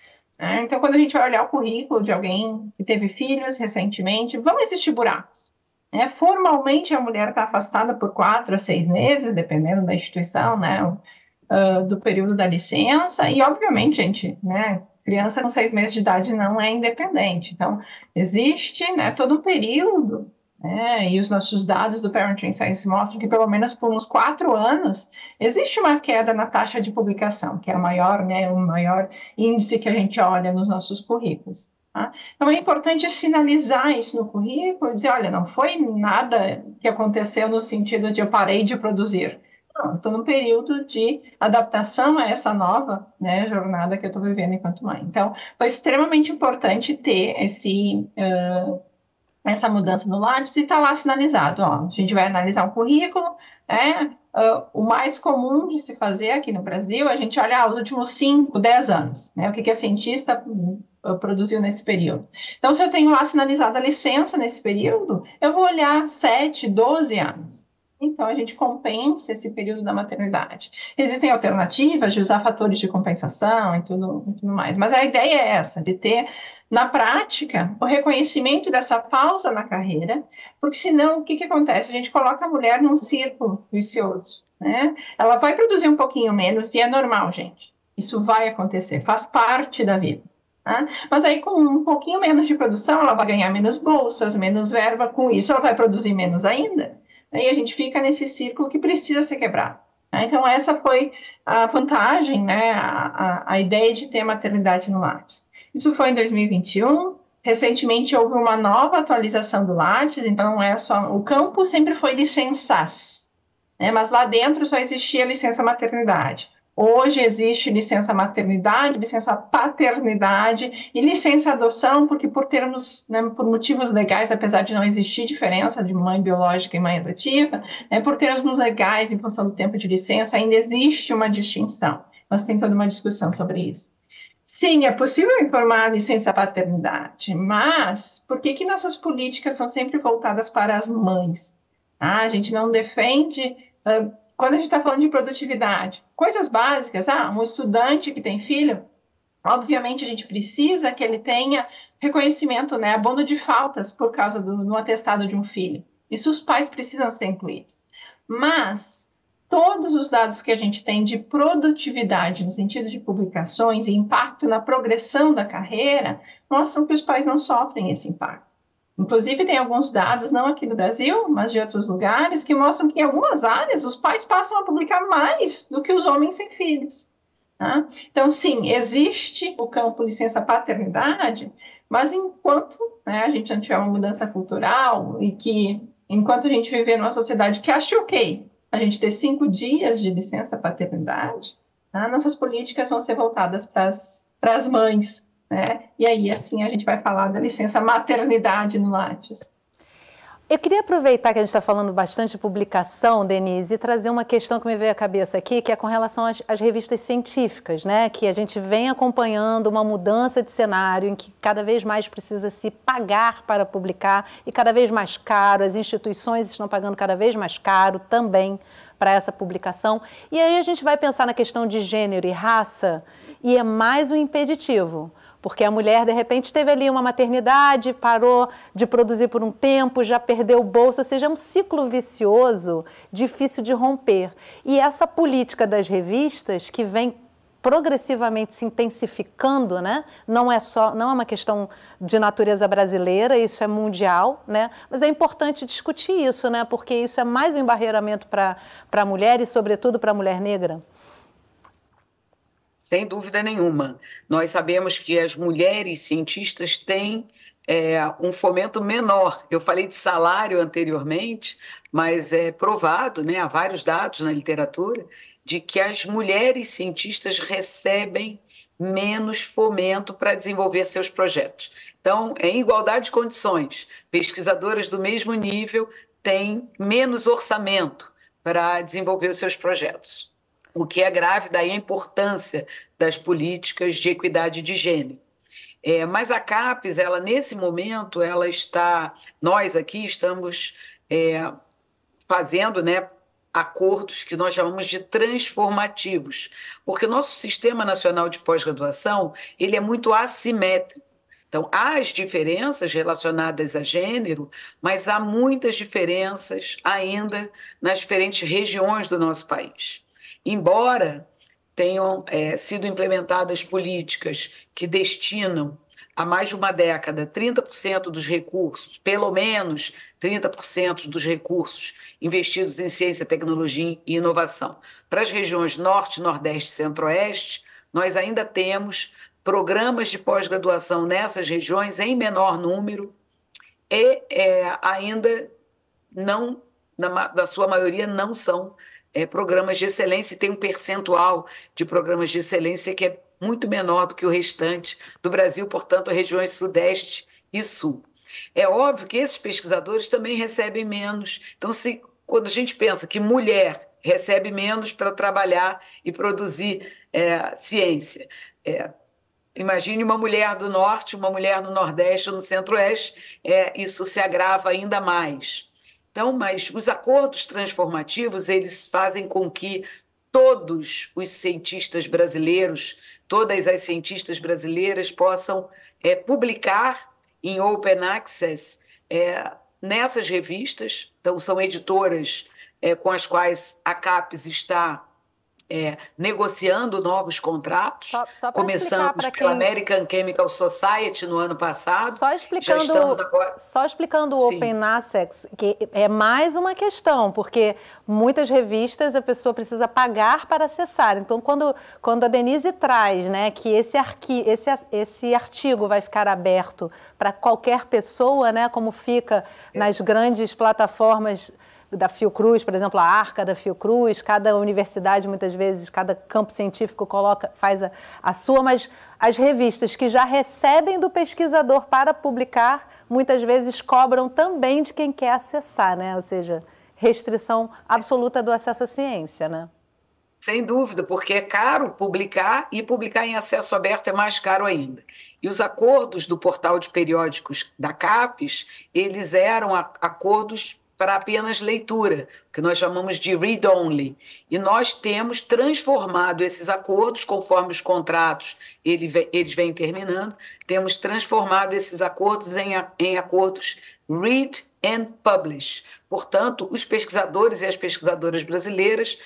Então, quando a gente vai olhar o currículo de alguém que teve filhos recentemente, vão existir buracos. Formalmente, a mulher está afastada por 4 a 6 meses, dependendo da instituição, né, do período da licença. E, obviamente, gente, né, criança com 6 meses de idade não é independente. Então, existe, né, todo um período, né, e os nossos dados do Parenting Science mostram que, pelo menos por uns 4 anos, existe uma queda na taxa de publicação, que é a maior, né, o maior índice que a gente olha nos nossos currículos. Tá? Então, é importante sinalizar isso no currículo e dizer, olha, não foi nada que aconteceu no sentido de eu parei de produzir. Não, estou num período de adaptação a essa nova, né, jornada que eu estou vivendo enquanto mãe. Então, foi extremamente importante ter essa mudança no Lattes e está lá sinalizado. Ó, a gente vai analisar um currículo, o mais comum de se fazer aqui no Brasil, a gente olha os últimos 5, 10 anos, né, o que a cientista produziu nesse período. Então, se eu tenho lá sinalizado a licença nesse período, eu vou olhar 7, 12 anos. Então, a gente compensa esse período da maternidade. Existem alternativas de usar fatores de compensação e tudo mais, mas a ideia é essa, de ter, na prática, o reconhecimento dessa pausa na carreira, porque senão, o que acontece? A gente coloca a mulher num círculo vicioso, né? Ela vai produzir um pouquinho menos e é normal, gente. Isso vai acontecer, faz parte da vida. Tá? Mas aí, com um pouquinho menos de produção, ela vai ganhar menos bolsas, menos verba, com isso ela vai produzir menos ainda. Aí a gente fica nesse círculo que precisa ser quebrado. Tá? Então, essa foi a vantagem, né, a ideia de ter a maternidade no Lattes. Isso foi em 2021. Recentemente, houve uma nova atualização do Lattes, então não é só... O campo sempre foi licenças, né, mas lá dentro só existia licença maternidade. Hoje existe licença maternidade, licença paternidade e licença adoção, porque por termos, né, por motivos legais, apesar de não existir diferença de mãe biológica e mãe adotiva, né, por termos legais em função do tempo de licença, ainda existe uma distinção. Nós temos toda uma discussão sobre isso. Sim, é possível informar a licença paternidade, mas por que nossas políticas são sempre voltadas para as mães? A gente não defende... Quando a gente está falando de produtividade, coisas básicas, um estudante que tem filho, obviamente a gente precisa que ele tenha reconhecimento, né, abono de faltas por causa do atestado de um filho. Isso os pais precisam ser incluídos. Mas todos os dados que a gente tem de produtividade, no sentido de publicações e impacto na progressão da carreira, mostram que os pais não sofrem esse impacto. Inclusive, tem alguns dados, não aqui do Brasil, mas de outros lugares, que mostram que em algumas áreas os pais passam a publicar mais do que os homens sem filhos. Tá? Então, sim, existe o campo licença paternidade, mas enquanto, né, a gente não tiver uma mudança cultural e que, enquanto a gente viver numa sociedade que acha ok a gente ter 5 dias de licença paternidade, tá? Nossas políticas vão ser voltadas para as mães, né? E aí, assim, a gente vai falar da licença maternidade no Lattes. Eu queria aproveitar que a gente está falando bastante de publicação, Denise, e trazer uma questão que me veio à cabeça aqui, que é com relação às revistas científicas, né? Que a gente vem acompanhando uma mudança de cenário em que cada vez mais precisa se pagar para publicar e cada vez mais caro, as instituições estão pagando cada vez mais caro também para essa publicação. E aí a gente vai pensar na questão de gênero e raça e é mais um impeditivo. Porque a mulher, de repente, teve ali uma maternidade, parou de produzir por um tempo, já perdeu o bolso, ou seja, é um ciclo vicioso, difícil de romper. E essa política das revistas, que vem progressivamente se intensificando, né? Não é uma questão de natureza brasileira, isso é mundial, né? Mas é importante discutir isso, né? Porque isso é mais um embarreiramento para a mulher e, sobretudo, para a mulher negra. Sem dúvida nenhuma. Nós sabemos que as mulheres cientistas têm um fomento menor. Eu falei de salário anteriormente, mas é provado, né, há vários dados na literatura, de que as mulheres cientistas recebem menos fomento para desenvolver seus projetos. Então, em igualdade de condições, pesquisadoras do mesmo nível têm menos orçamento para desenvolver os seus projetos. O que é grave, daí a importância das políticas de equidade de gênero. Mas a CAPES, ela, nesse momento, nós aqui estamos fazendo, né, acordos que nós chamamos de transformativos, porque o nosso Sistema Nacional de Pós-Graduação ele é muito assimétrico. Então, há as diferenças relacionadas a gênero, mas há muitas diferenças ainda nas diferentes regiões do nosso país. Embora tenham sido implementadas políticas que destinam há mais de uma década 30% dos recursos, pelo menos 30% dos recursos investidos em ciência, tecnologia e inovação. Para as regiões Norte, Nordeste e Centro-Oeste, nós ainda temos programas de pós-graduação nessas regiões em menor número e ainda não, na sua maioria, não são programas de excelência, e tem um percentual de programas de excelência que é muito menor do que o restante do Brasil, portanto, as regiões Sudeste e Sul. É óbvio que esses pesquisadores também recebem menos. Então, quando a gente pensa que mulher recebe menos para trabalhar e produzir ciência, imagine uma mulher do Norte, uma mulher no Nordeste ou no Centro-Oeste, isso se agrava ainda mais. Então, mas os acordos transformativos, eles fazem com que todos os cientistas brasileiros, todas as cientistas brasileiras possam publicar em open access nessas revistas. Então, são editoras com as quais a CAPES está negociando novos contratos. Começamos pela American Chemical Society no ano passado. Só explicando o Open Access, que é mais uma questão, porque muitas revistas a pessoa precisa pagar para acessar. Então, quando a Denise traz, né, que esse artigo vai ficar aberto para qualquer pessoa, né, como fica nas grandes plataformas da Fiocruz, por exemplo, a Arca da Fiocruz, cada universidade, muitas vezes, cada campo científico faz a sua, mas as revistas que já recebem do pesquisador para publicar, muitas vezes cobram também de quem quer acessar, né? Ou seja, restrição absoluta do acesso à ciência, né? Sem dúvida, porque é caro publicar e publicar em acesso aberto é mais caro ainda. E os acordos do portal de periódicos da CAPES, eles eram acordos para apenas leitura, que nós chamamos de read-only. E nós temos transformado esses acordos, conforme os contratos eles vêm terminando, temos transformado esses acordos em acordos read and publish. Portanto, os pesquisadores e as pesquisadoras brasileiras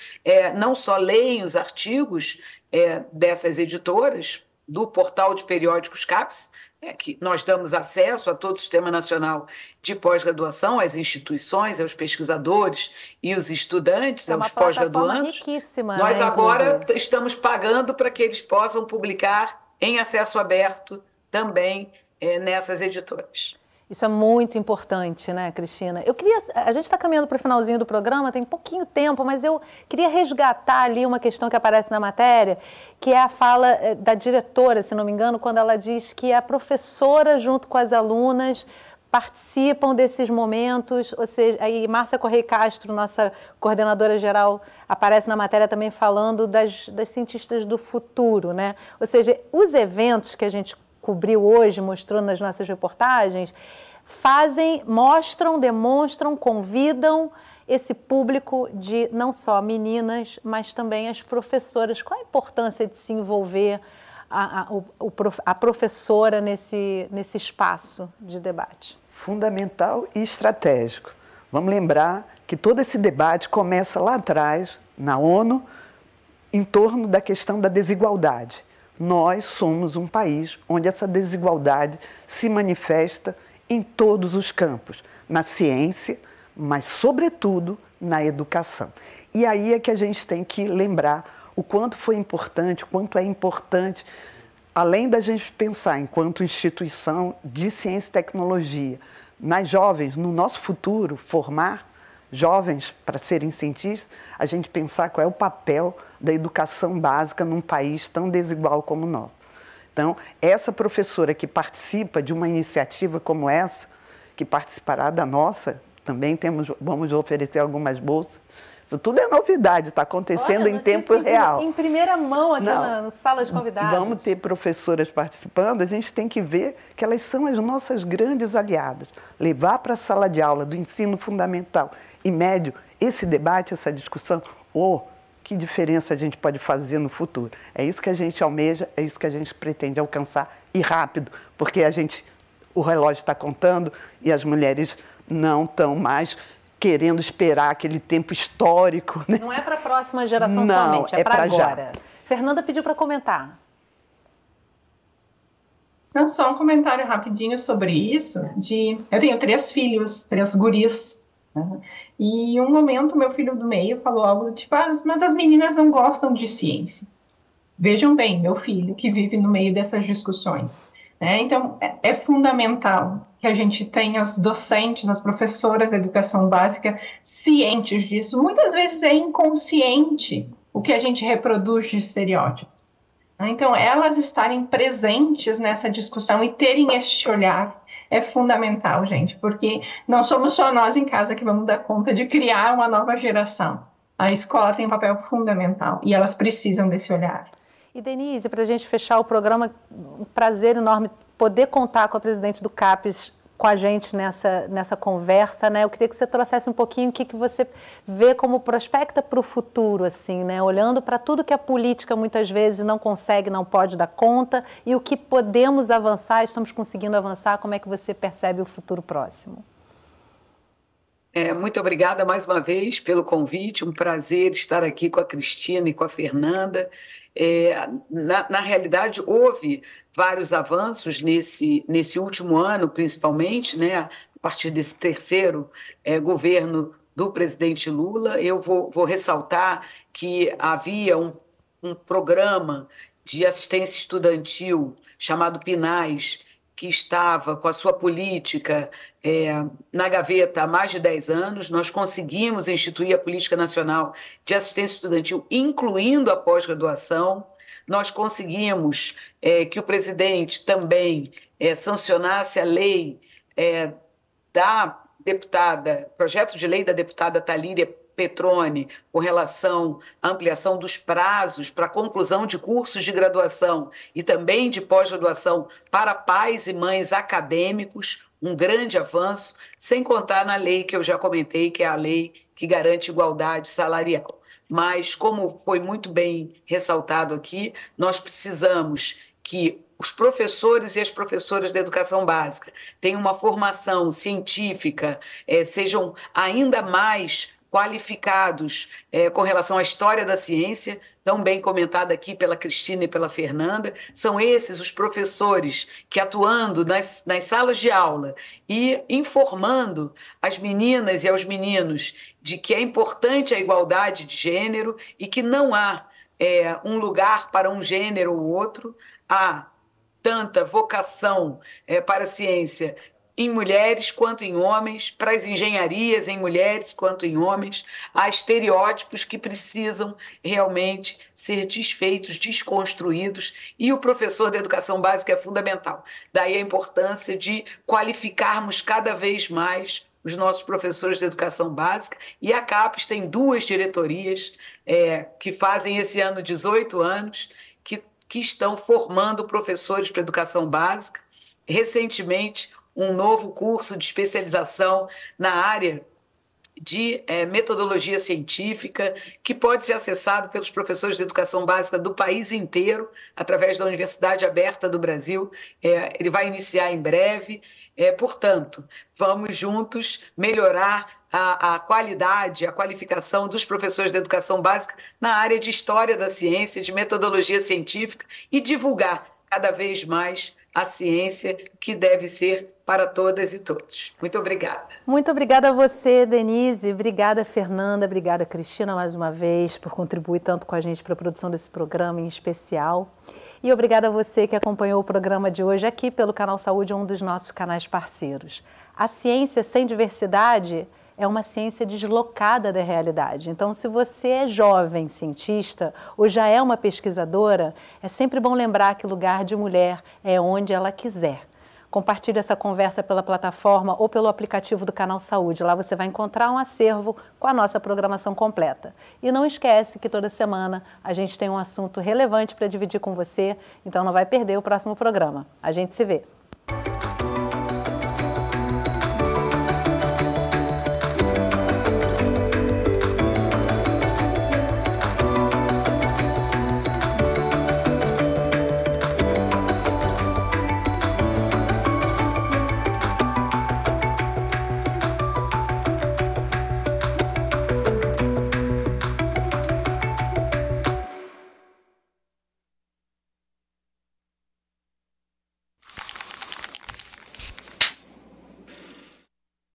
não só leem os artigos dessas editoras, do portal de periódicos CAPES, que nós damos acesso a todo o Sistema Nacional de Pós-Graduação, às instituições, aos pesquisadores e os estudantes, aos pós-graduandos. Nós agora estamos pagando para que eles possam publicar em acesso aberto também nessas editoras. Isso é muito importante, né, Cristina? A gente está caminhando para o finalzinho do programa, tem pouquinho tempo, mas eu queria resgatar ali uma questão que aparece na matéria, que é a fala da diretora, se não me engano, quando ela diz que a professora, junto com as alunas, participam desses momentos, ou seja, aí Márcia Correia Castro, nossa coordenadora geral, aparece na matéria também falando das cientistas do futuro, né? Ou seja, os eventos que a gente cobriu hoje, mostrou nas nossas reportagens, demonstram, convidam esse público de não só meninas, mas também as professoras. Qual a importância de se envolver a professora nesse espaço de debate? Fundamental e estratégico. Vamos lembrar que todo esse debate começa lá atrás, na ONU, em torno da questão da desigualdade. Nós somos um país onde essa desigualdade se manifesta em todos os campos, na ciência, mas, sobretudo, na educação. E aí é que a gente tem que lembrar o quanto foi importante, o quanto é importante, além da gente pensar enquanto instituição de ciência e tecnologia, nas jovens, no nosso futuro, formar jovens para serem cientistas, a gente pensar qual é o papel da educação básica num país tão desigual como o nosso. Então, essa professora que participa de uma iniciativa como essa, que participará da nossa, também vamos oferecer algumas bolsas. Isso tudo é novidade, está acontecendo em tempo real. Em primeira mão aqui na sala de convidados. Vamos ter professoras participando, a gente tem que ver que elas são as nossas grandes aliadas. Levar para a sala de aula do ensino fundamental e médio esse debate, essa discussão, que diferença a gente pode fazer no futuro. É isso que a gente almeja, é isso que a gente pretende alcançar, e rápido, porque o relógio está contando e as mulheres não estão mais querendo esperar aquele tempo histórico. Né? Não é para a próxima geração somente, é para agora. Já. Fernanda pediu para comentar. Não, só um comentário rapidinho sobre isso. Eu tenho 3 filhos, 3 guris. Né? E um momento meu filho do meio falou algo tipo, mas as meninas não gostam de ciência. Vejam bem, meu filho que vive no meio dessas discussões. Né? Então, é fundamental que a gente tenha os docentes, as professoras da educação básica cientes disso. Muitas vezes é inconsciente o que a gente reproduz de estereótipos. Então, elas estarem presentes nessa discussão e terem este olhar é fundamental, gente, porque não somos só nós em casa que vamos dar conta de criar uma nova geração. A escola tem um papel fundamental e elas precisam desse olhar. E, Denise, para a gente fechar o programa, um prazer enorme poder contar com a presidente do CAPES com a gente nessa conversa, né? Eu queria que você trouxesse um pouquinho o que você vê como prospecta para o futuro, assim, né? Olhando para tudo que a política muitas vezes não consegue, não pode dar conta, e o que podemos avançar, estamos conseguindo avançar, como é que você percebe o futuro próximo? Muito obrigada mais uma vez pelo convite, um prazer estar aqui com a Cristina e com a Fernanda. Na realidade, houve vários avanços nesse último ano, principalmente, né, a partir desse terceiro governo do presidente Lula. Eu vou ressaltar que havia um programa de assistência estudantil chamado PNAES, que estava com a sua política na gaveta há mais de 10 anos. Nós conseguimos instituir a Política Nacional de Assistência Estudantil, incluindo a pós-graduação. Nós conseguimos que o presidente também sancionasse a lei da deputada, projeto de lei da deputada Talíria Petroni, com relação à ampliação dos prazos para a conclusão de cursos de graduação e também de pós-graduação para pais e mães acadêmicos, um grande avanço, sem contar na lei que eu já comentei, que é a lei que garante igualdade salarial. Mas, como foi muito bem ressaltado aqui, nós precisamos que os professores e as professoras da educação básica tenham uma formação científica, sejam ainda mais qualificados com relação à história da ciência, tão bem comentada aqui pela Cristina e pela Fernanda. São esses os professores que, atuando nas salas de aula e informando as meninas e aos meninos de que é importante a igualdade de gênero e que não há um lugar para um gênero ou outro, há tanta vocação para a ciência em mulheres quanto em homens, para as engenharias em mulheres quanto em homens. Há estereótipos que precisam realmente ser desfeitos, desconstruídos, e o professor da educação básica é fundamental. Daí a importância de qualificarmos cada vez mais os nossos professores de educação básica, e a CAPES tem 2 diretorias que fazem esse ano 18 anos, que estão formando professores para educação básica. Recentemente, um novo curso de especialização na área de metodologia científica, que pode ser acessado pelos professores de educação básica do país inteiro, através da Universidade Aberta do Brasil. Ele vai iniciar em breve. Portanto, vamos juntos melhorar a qualidade, a qualificação dos professores de educação básica na área de história da ciência, de metodologia científica, e divulgar cada vez mais a ciência, que deve ser para todas e todos. Muito obrigada. Muito obrigada a você, Denise. Obrigada, Fernanda. Obrigada, Cristina, mais uma vez, por contribuir tanto com a gente para a produção desse programa em especial. E obrigada a você que acompanhou o programa de hoje aqui pelo Canal Saúde, um dos nossos canais parceiros. A ciência sem diversidade é uma ciência deslocada da realidade. Então, se você é jovem cientista ou já é uma pesquisadora, é sempre bom lembrar que lugar de mulher é onde ela quiser. Compartilhe essa conversa pela plataforma ou pelo aplicativo do Canal Saúde. Lá você vai encontrar um acervo com a nossa programação completa. E não esquece que toda semana a gente tem um assunto relevante para dividir com você, então não vai perder o próximo programa. A gente se vê.